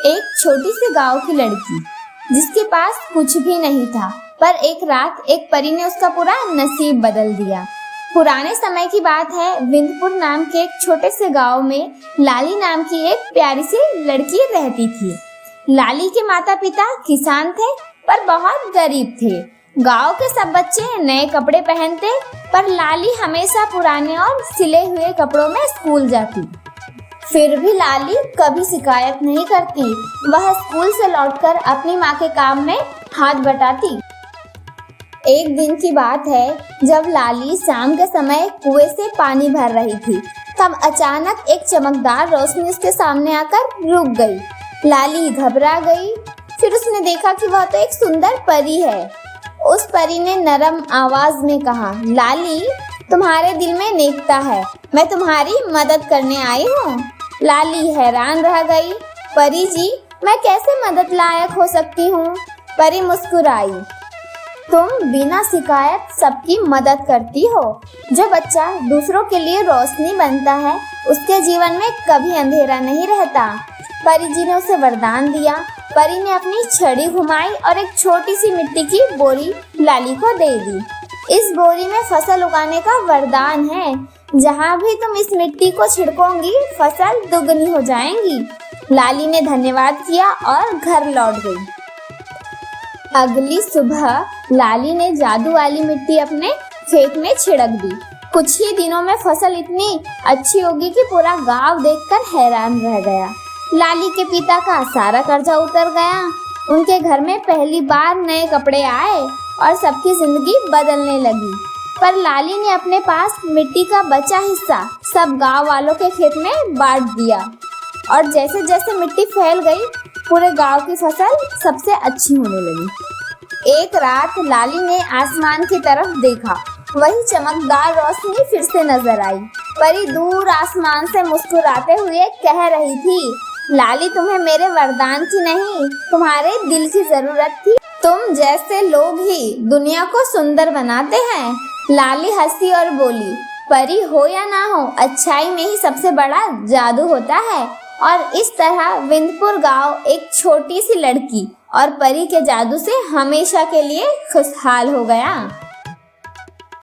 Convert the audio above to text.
एक छोटी सी गांव की लड़की जिसके पास कुछ भी नहीं था, पर एक रात एक परी ने उसका पूरा नसीब बदल दिया। पुराने समय की बात है। विंध्यपुर नाम के एक छोटे से गांव में लाली नाम की एक प्यारी सी लड़की रहती थी। लाली के माता पिता किसान थे, पर बहुत गरीब थे। गांव के सब बच्चे नए कपड़े पहनते, पर लाली हमेशा पुराने और सिले हुए कपड़ों में स्कूल जाती। फिर भी लाली कभी शिकायत नहीं करती। वह स्कूल से लौटकर अपनी माँ के काम में हाथ बटाती। एक दिन की बात है, जब लाली शाम के समय कुएं से पानी भर रही थी, तब अचानक एक चमकदार रोशनी उसके सामने आकर रुक गई। लाली घबरा गई। फिर उसने देखा कि वह तो एक सुंदर परी है। उस परी ने नरम आवाज में कहा, लाली, तुम्हारे दिल में नेकता है, मैं तुम्हारी मदद करने आई हूँ। लाली हैरान रह गई। परी जी, मैं कैसे मदद लायक हो सकती हूँ? परी मुस्कुराई। तुम बिना शिकायत सबकी मदद करती हो। जो बच्चा दूसरों के लिए रोशनी बनता है, उसके जीवन में कभी अंधेरा नहीं रहता। परी जी ने उसे वरदान दिया। परी ने अपनी छड़ी घुमाई और एक छोटी सी मिट्टी की बोरी लाली को दे दी। इस बोरी में फसल उगाने का वरदान है। जहाँ भी तुम इस मिट्टी को छिड़कोगी, फसल दुगनी हो जाएंगी। लाली ने धन्यवाद किया और घर लौट गई। अगली सुबह लाली ने जादू वाली मिट्टी अपने खेत में छिड़क दी। कुछ ही दिनों में फसल इतनी अच्छी होगी कि पूरा गांव देखकर हैरान रह गया। लाली के पिता का सारा कर्जा उतर गया। उनके घर में पहली बार नए कपड़े आए और सबकी जिंदगी बदलने लगी। पर लाली ने अपने पास मिट्टी का बचा हिस्सा सब गांव वालों के खेत में बांट दिया, और जैसे जैसे मिट्टी फैल गई, पूरे गांव की फसल सबसे अच्छी होने लगी। एक रात लाली ने आसमान की तरफ देखा। वही चमकदार रोशनी फिर से नजर आई। परी दूर आसमान से मुस्कुराते हुए कह रही थी, लाली, तुम्हें मेरे वरदान की नहीं, तुम्हारे दिल की जरूरत थी। तुम जैसे लोग ही दुनिया को सुंदर बनाते हैं। लाली हंसी और बोली, परी हो या ना हो, अच्छाई में ही सबसे बड़ा जादू होता है। और इस तरह विंध्यपुर गांव एक छोटी सी लड़की और परी के जादू से हमेशा के लिए खुशहाल हो गया।